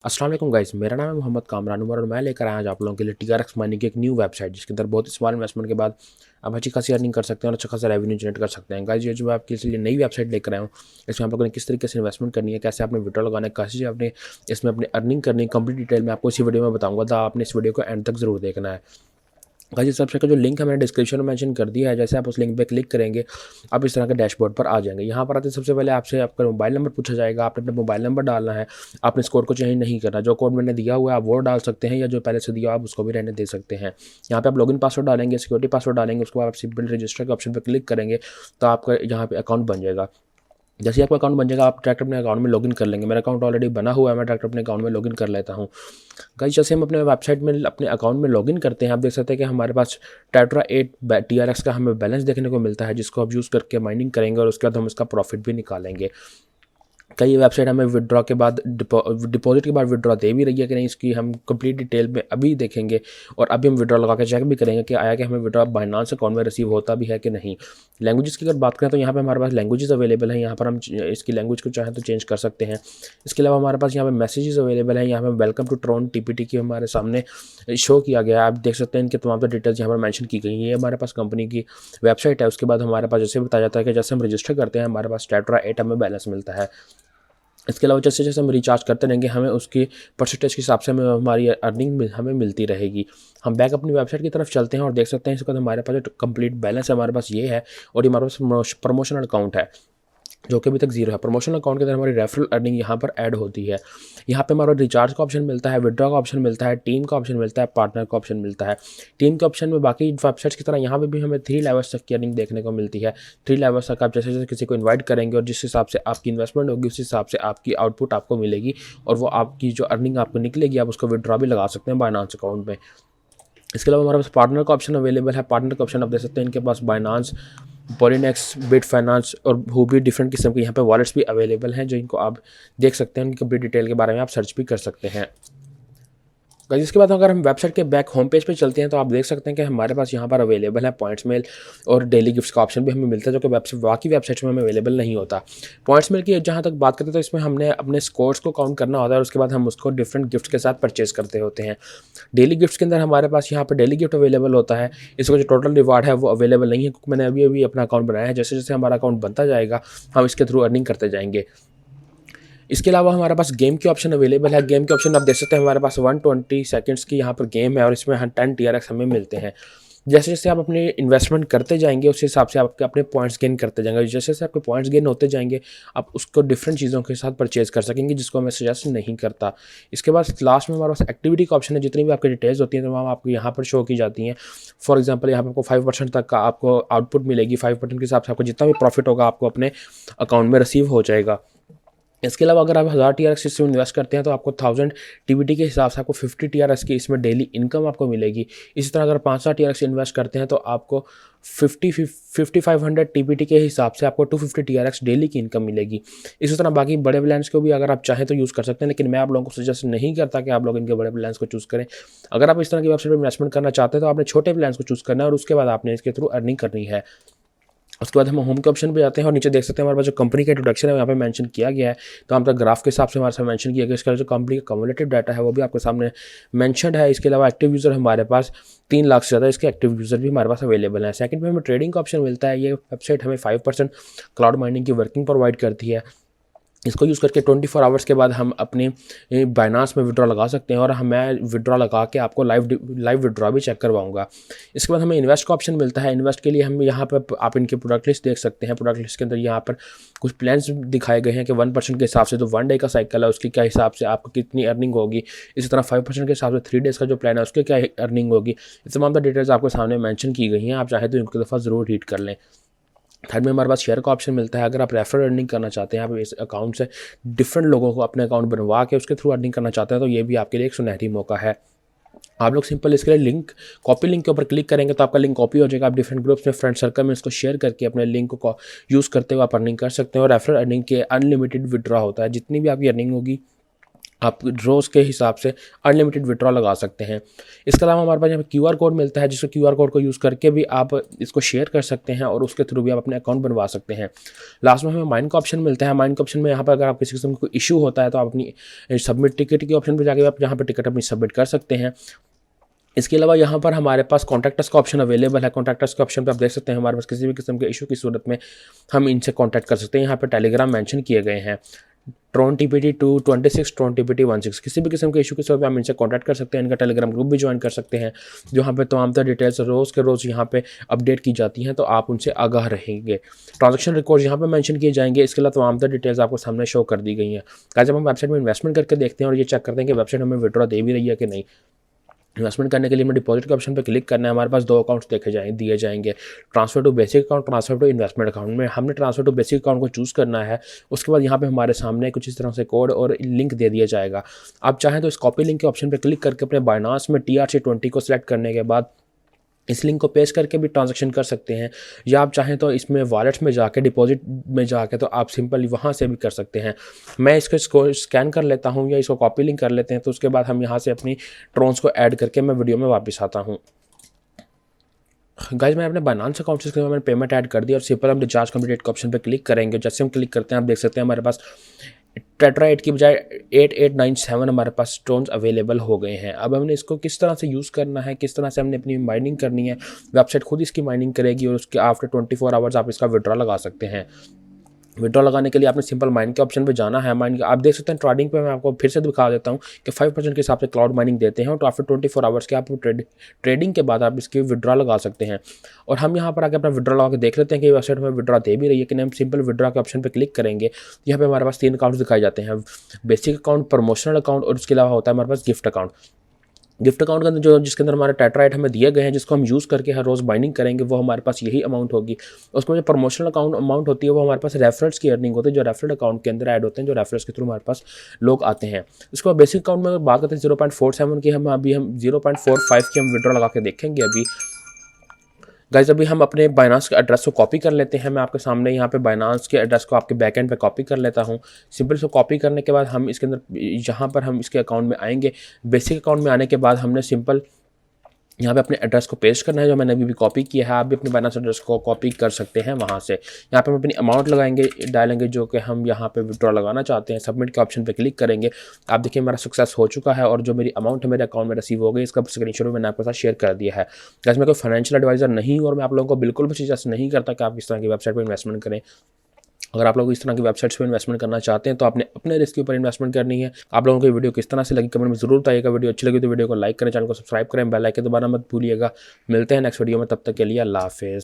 अस्सलाम वालेकुम गाइस, मेरा नाम है मोहम्मद कामरान और मैं लेकर आया आज आप लोगों के लिए TRX मनी की एक न्यू वेबसाइट जिसके अंदर बहुत ही स्मॉल इन्वेस्टमेंट के बाद आप अच्छी खासी अर्निंग कर सकते हैं और अच्छा खासा रेवेन्यू जनरेट कर सकते हैं। गाइस, ये जो मैं आपके लिए नई वेबसाइट लेकर आया हूँ, इसमें आप लोगों ने किस तरीके से इन्वेस्टमेंट करनी है, कैसे आपने विड्रॉ लगाना है, कैसे आपने इसमें अपनी अर्निंग करनी है, कंप्लीट डिटेल में आपको इसी वीडियो में बताऊँगा। तो आपने इस वीडियो को एंड तक जरूर देखना है। गाइस, इस वेबसाइट का जो लिंक है मैंने डिस्क्रिप्शन में मेंशन कर दिया है। जैसे आप उस लिंक पे क्लिक करेंगे, आप इस तरह के डैशबोर्ड पर आ जाएंगे। यहाँ पर आते सबसे पहले आपसे आपका मोबाइल नंबर पूछा जाएगा। आपने अपना मोबाइल नंबर डालना है। आपने इस कोड को चेंज नहीं करना। जो कोड मैंने दिया हुआ है आप वो डाल सकते हैं, या जो पहले से दिया आप उसको भी रहने दे सकते हैं। यहाँ पे आप लॉगिन पासवर्ड डालेंगे, सिक्योरिटी पासवर्ड डालेंगे, उसके बाद आप सिंपल रजिस्टर के ऑप्शन पर क्लिक करेंगे तो आपका यहाँ पे अकाउंट बन जाएगा। जैसे ही आपका अकाउंट बन जाएगा, आप डायरेक्ट अपने अकाउंट में लॉगिन कर लेंगे। मेरा अकाउंट ऑलरेडी बना हुआ है, मैं डायरेक्ट अपने अकाउंट में लॉगिन कर लेता हूँ। गाइस, जैसे हम अपने वेबसाइट में अपने अकाउंट में लॉगिन करते हैं, आप देख सकते हैं कि हमारे पास TrxTPT TRX का हमें बैलेंस देखने को मिलता है, जिसको आप यूज़ करके माइनिंग करेंगे और उसके बाद हम इसका प्रॉफिट भी निकालेंगे। कई वेबसाइट हमें विड्रॉ के बाद डिपॉजिट के बाद विड्रॉ दे भी रही है कि नहीं, इसकी हम कंप्लीट डिटेल में अभी देखेंगे। और अभी हम विड्रॉ लगा के चेक भी करेंगे कि आया कि हमें विड्रॉ बाइनांस अकाउंट में रिसीव होता भी है कि नहीं। लैंग्वेजेस की अगर बात करें तो यहाँ पे हमारे पास लैंग्वेजेस अवेलेबल हैं। यहाँ पर हम इसकी लैंग्वेज को चाहें तो चेंज कर सकते हैं। इसके अलावा हमारे पास यहाँ पे मैसेजेस अवेलेबल हैं। यहाँ पे वेलकम टू TrxTPT की हमारे सामने शो किया गया है। आप देख सकते हैं इनके तमाम डिटेल्स यहाँ पर मैंशन की गई हैं। ये हमारे पास कंपनी की वेबसाइट है। उसके बाद हमारे पास जैसे बताया जाता है कि जैसे हम रजिस्टर करते हैं हमारे पास TrxTPT हमें बैलेंस मिलता है। इसके अलावा जैसे जैसे हम रिचार्ज करते रहेंगे हमें उसकी परसेंटेज के हिसाब से हमें हमारी अर्निंग हमें मिलती रहेगी। हम बैक अपनी वेबसाइट की तरफ चलते हैं और देख सकते हैं इसके बाद हमारे पास जो कंप्लीट बैलेंस है हमारे पास ये है। और ये हमारे पास प्रमोशनल अकाउंट है जो कि अभी तक जीरो है। प्रमोशनल अकाउंट के अंदर हमारी रेफरल अर्निंग यहाँ पर ऐड होती है। यहाँ पे हमारा रिचार्ज का ऑप्शन मिलता है, विड्रॉ का ऑप्शन मिलता है, टीम का ऑप्शन मिलता है, पार्टनर का ऑप्शन मिलता है। टीम के ऑप्शन में बाकी वेबसाइट्स की तरह यहाँ पे भी हमें 3 लेवल्स तक की अर्निंग देखने को मिलती है। 3 लेवल्स तक आप जैसे जैसे किसी को इन्वाइट करेंगे और जिस हिसाब से आपकी इन्वेस्टमेंट होगी उस हिसाब से आपकी आउटपुट आपको मिलेगी और वो आपकी जो अर्निंग आपको निकलेगी आप उसको विड्रॉ भी लगा सकते हैं बाइनांस अकाउंट में। इसके अलावा हमारे पास पार्टनर का ऑप्शन अवेलेबल है। पार्टनर का ऑप्शन आप देख सकते हैं इनके पास बाइनांस, पॉलीनेक्स, बिट फाइनेंस और भी डिफरेंट किस्म के यहाँ पे वॉलेट्स भी अवेलेबल हैं जो इनको आप देख सकते हैं। उनकी कंप्लीट डिटेल के बारे में आप सर्च भी कर सकते हैं। गाइस, इसके बाद अगर हम वेबसाइट के बैक होम पेज पे चलते हैं तो आप देख सकते हैं कि हमारे पास यहाँ पर अवेलेबल है पॉइंट्स मेल और डेली गिफ्ट्स का ऑप्शन भी हमें मिलता है जो कि बाकी वेबसाइट्स में हमें अवेलेबल नहीं होता। पॉइंट्स मेल की जहाँ तक बात करते हैं तो इसमें हमने अपने स्कोर्स को काउंट करना होता है और उसके बाद हम उसको डिफरेंट गिफ्ट के साथ परचेज करते होते हैं। डेली गिफ्ट्स के अंदर हमारे पास यहाँ पर डेली गिफ्ट अवेलेबल होता है। इसका जो टोटल रिवार्ड है वो अवेलेबल नहीं है क्योंकि मैंने अभी अभी अपना अकाउंट बनाया है। जैसे जैसे हमारा अकाउंट बनता जाएगा हम इसके थ्रू अर्निंग करते जाएंगे। इसके अलावा हमारे पास गेम के ऑप्शन अवेलेबल है। गेम के ऑप्शन आप देख सकते हैं हमारे पास 120 सेकंड्स की यहाँ पर गेम है और इसमें 10 TRX हमें मिलते हैं। जैसे जैसे आप अपनी इन्वेस्टमेंट करते जाएंगे उस हिसाब से आपके अपने पॉइंट्स गेन करते जाएंगे। जैसे जैसे आपके पॉइंट्स गेन होते जाएंगे आप उसको डिफरेंट चीज़ों के साथ परचेज कर सकेंगे जिसको मैं सजेस्ट नहीं करता। इसके बाद लास्ट में हमारे पास एक्टिविटी का ऑप्शन है। जितनी भी आपकी डिटेल्स होती हैं तमाम आपको यहाँ पर शो की जाती हैं। फॉर एग्जाम्पल यहाँ पर आपको 5% तक का आपको आउटपुट मिलेगी। 5% के हिसाब से आपको जितना भी प्रॉफिट होगा आपको अपने अकाउंट में रिसीव हो जाएगा। इसके अलावा अगर आप 1000 TRX इसमें इन्वेस्ट करते हैं तो आपको 1000 TPT के हिसाब से आपको 50 TRX की इसमें डेली इनकम आपको मिलेगी। इसी तरह अगर 500 TRX इन्वेस्ट करते हैं तो आपको 5500 TPT के हिसाब से आपको 250 TRX डेली की इनकम मिलेगी। इसी तरह बाकी बड़े प्लान्स को भी अगर आप चाहें तो यूज़ कर सकते हैं, लेकिन मैं आप लोगों को सजेस्ट नहीं करता कि आप लोग इनके बड़े प्लान्स को चूज़ करें। अगर आप इस तरह की वेबसाइट पर इन्वेस्टमेंट करना चाहते हैं तो आपने छोटे प्लान्स को चूज़ करना है और उसके बाद आपने इसके थ्रू अर्निंग करनी है। उसके बाद हम होम के ऑप्शन पे जाते हैं और नीचे देख सकते हैं हमारे पास जो कंपनी का इंट्रोडक्शन है यहाँ पे मेंशन किया गया है। तो हम ग्राफ के हिसाब से हमारे साथ मेंशन किया गया। इसके अलावा जो कंपनी का कम्युलेटिव डाटा है वो भी आपके सामने मेंशनड है। इसके अलावा एक्टिव यूज़र हमारे पास 3 लाख से ज़्यादा इसके एक्टिव यूज़र भी हमारे पास अवेलेबल है। सेकंड पे हमें ट्रेडिंग का ऑप्शन मिलता है। ये वेबसाइट हमें 5% क्लाउड माइनिंग की वर्किंग प्रोवाइड करती है। इसको यूज़ करके 24 आवर्स के बाद हम अपने बाइनांस में विड्रॉ लगा सकते हैं और मैं विड्रॉ लगा के आपको लाइव विड्रॉ भी चेक करवाऊंगा। इसके बाद हमें इन्वेस्ट का ऑप्शन मिलता है। इन्वेस्ट के लिए हम यहाँ पर आप इनके प्रोडक्ट लिस्ट देख सकते हैं। प्रोडक्ट लिस्ट के अंदर यहाँ पर कुछ प्लान्स दिखाए गए हैं कि 1% के हिसाब से तो 1 डे का साइकिल है उसके क्या हिसाब से आपको कितनी अर्निंग होगी। इसी तरह 5% के हिसाब से 3 डेज़ का जो प्लान है उसके क्या अर्निंग होगी। इस तमाम डिटेल्स आपके सामने मैंशन की गई हैं। आप चाहे तो इनकी दफ़ा ज़रूर रीड कर लें। थर्ड में हमारे पास शेयर का ऑप्शन मिलता है। अगर आप रेफरल अर्निंग करना चाहते हैं, आप इस अकाउंट से डिफरेंट लोगों को अपने अकाउंट बनवा के उसके थ्रू अर्निंग करना चाहते हैं तो ये भी आपके लिए एक सुनहरी मौका है। आप लोग सिंपल इसके लिए कॉपी लिंक के ऊपर क्लिक करेंगे तो आपका लिंक कॉपी हो जाएगा। आप डिफरेंट ग्रुप्स में फ्रेंड सर्कल में इसको शेयर करके अपने लिंक को यूज़ करते हुए आप अर्निंग कर सकते हैं। और रेफरल अर्निंग के अनलिमिटेड विड्रॉ होता है। जितनी भी आपकी अर्निंग होगी आप रोज़ के हिसाब से अनलिमिटेड विड्रॉ लगा सकते हैं। इसके अलावा हमारे पास यहाँ पे क्यूआर कोड मिलता है, जिसको क्यूआर कोड को यूज़ करके भी आप इसको शेयर कर सकते हैं और उसके थ्रू भी आप अपने अकाउंट बनवा सकते हैं। लास्ट में हमें माइन का ऑप्शन मिलता है। माइन का ऑप्शन में यहाँ पर अगर आप किसी किस्म का कोई इशू होता है तो आप अपनी सबमिट टिकट के ऑप्शन पर जाके आप यहाँ पर टिकट अपनी सबमिट कर सकते हैं। इसके अलावा यहाँ पर हमारे पास कॉन्टैक्ट का ऑप्शन अवेलेबल है। कॉन्टैक्ट के ऑप्शन पे आप देख सकते हैं हमारे पास किसी भी किस्म के इशू की सूरत में हम इनसे कॉन्टैक्ट कर सकते हैं। यहाँ पे टेलीग्राम मेंशन किए गए हैं, TrxTPT 226 TrxTPT 16। किसी भी किस्म के इशू की सूरत में आप इनसे कॉन्टैक्ट कर सकते हैं। इनका टेलीग्राम ग्रुप भी ज्वाइन कर सकते हैं, जहाँ पे तमाम तरह डिटेल्स रोज़ के रोज़ यहाँ पे अपडेट की जाती हैं, तो आप उनसे आगाह रहेंगे। ट्रांजैक्शन रिकॉर्ड यहाँ पे मेंशन किए जाएंगे। इसके अलावा तमाम तरह डिटेल्स आपको सामने शो कर दी गई हैं। जब हम वेबसाइट में इन्वेस्टमेंट करके देखते हैं और ये चेक करते हैं कि वेबसाइट हमें विड्रॉ दे भी रही है कि नहीं, इन्वेस्टमेंट करने के लिए हमें डिपॉजिट के ऑप्शन पे क्लिक करना है। हमारे पास 2 अकाउंट्स दिए जाएंगे, transfer to basic account, transfer to investment account. में हमने ट्रांसफर टू बेसिक अकाउंट को चूज़ करना है। उसके बाद यहाँ पे हमारे सामने कुछ इस तरह से कोड और लिंक दे दिया जाएगा। आप चाहें तो इस कॉपी लिंक के ऑप्शन पर क्लिक करके अपने बाइनांस में TRC20 को सिलेक्ट करने के बाद इस लिंक को पेस्ट करके भी ट्रांजैक्शन कर सकते हैं, या आप चाहें तो इसमें वॉलेट्स में जाके डिपॉजिट में जाके तो आप सिंपली वहाँ से भी कर सकते हैं। मैं इसको स्कैन कर लेता हूँ या इसको कॉपी लिंक कर लेते हैं, तो उसके बाद हम यहाँ से अपनी ट्रोन्स को ऐड करके मैं वीडियो में वापस आता हूँ। गाइस, मैं अपने बाइनांस अकाउंट से मैंने पेमेंट ऐड कर दी और सिंपल हम रिचार्ज कंप्लीट के ऑप्शन पे क्लिक करेंगे। जैसे हम क्लिक करते हैं आप देख सकते हैं हमारे पास टेट्रा 8 की बजाय 8897 हमारे पास स्टोन्स अवेलेबल हो गए हैं। अब हमने इसको किस तरह से यूज़ करना है, किस तरह से हमने अपनी माइनिंग करनी है, वेबसाइट खुद इसकी माइनिंग करेगी और उसके आफ्टर 24 आवर्स आप इसका विड्रॉ लगा सकते हैं। विड्रॉ लगाने के लिए आपने सिंपल माइन के ऑप्शन पे जाना है। माइन आप देख सकते हैं ट्रेडिंग पे मैं आपको फिर से दिखा देता हूँ कि 5% के हिसाब से क्लाउड माइनिंग देते हैं, तो आफ्टर 24 आवर्स के आप ट्रेडिंग के बाद आप इसकी विड्रॉ लगा सकते हैं। और हम यहाँ पर आके अपना विड्रॉ लगा के देख लेते हैं कि वेबसाइट में विड्रॉ दे भी रही है कि नहीं। हम सिंपल विड्रॉ के ऑप्शन पर क्लिक करेंगे, यहाँ पे हमारे पास 3 अकाउंट्स दिखाई जाते हैं, बेसिक अकाउंट, प्रमोशनल अकाउंट और उसके अलावा होता है हमारे पास गिफ्ट अकाउंट। गिफ्ट अकाउंट के अंदर जो जिसके अंदर हमारे टेट्रा 8 हमें दिए गए हैं, जिसको हम यूज़ करके हर रोज़ बाइंडिंग करेंगे, वो हमारे पास यही अमाउंट होगी। उसको जो प्रमोशनल अकाउंट अमाउंट होती है वो हमारे पास रेफरल्स की अर्निंग होती है, जो रेफरल अकाउंट के अंदर ऐड होते हैं, जो रेफरल्स के थ्रू हमारे पास लोग आते हैं। उसके बाद बेसिक अकाउंट में बात करते हैं 0.47 की, हम 0.45 की हम विड्रॉ लगा के देखेंगे। गाइस, अभी हम अपने बाइनांस के एड्रेस को कॉपी कर लेते हैं। मैं आपके सामने यहाँ पे बाइनांस के एड्रेस को आपके बैकएंड पे कॉपी कर लेता हूँ। सिंपल से कॉपी करने के बाद हम इसके अंदर यहाँ पर हम इसके अकाउंट में आएंगे। बेसिक अकाउंट में आने के बाद हमने सिंपल यहाँ पे अपने एड्रेस को पेस्ट करना है, जो मैंने अभी भी कॉपी किया है। आप भी अपने बाइनांस एड्रेस को कॉपी कर सकते हैं वहाँ से। यहाँ पे हम अपनी अमाउंट डालेंगे जो कि हम यहाँ पे विड्रॉ लगाना चाहते हैं। सबमिट के ऑप्शन पे क्लिक करेंगे। आप देखिए मेरा सक्सेस हो चुका है और जो मेरी अमाउंट है मेरे अकाउंट में रिसीव हो गई। इसका स्क्रीनशॉट भी मैंने आपके साथ शेयर कर दिया है। जैसे मैं कोई फाइनेंशियल एडवाइजर नहीं हूँ और मैं आप लोगों को बिल्कुल भी सजेस्ट नहीं करता कि आप इस तरह की वेबसाइट पर इन्वेस्टमेंट करें। अगर आप लोग इस तरह की वेबसाइट्स पे इन्वेस्टमेंट करना चाहते हैं तो आपने अपने रिस्क के ऊपर इन्वेस्टमेंट करनी है। आप लोगों को वीडियो किस तरह से लगी कमेंट में जरूर बताइएगा। वीडियो अच्छी लगी तो वीडियो को लाइक करें, चैनल को सब्सक्राइब करें, बेल आइकन दबाना मत भूलिएगा। मिलते हैं नेक्स्ट वीडियो में, तब तक के लिए अल्लाह हाफिज़।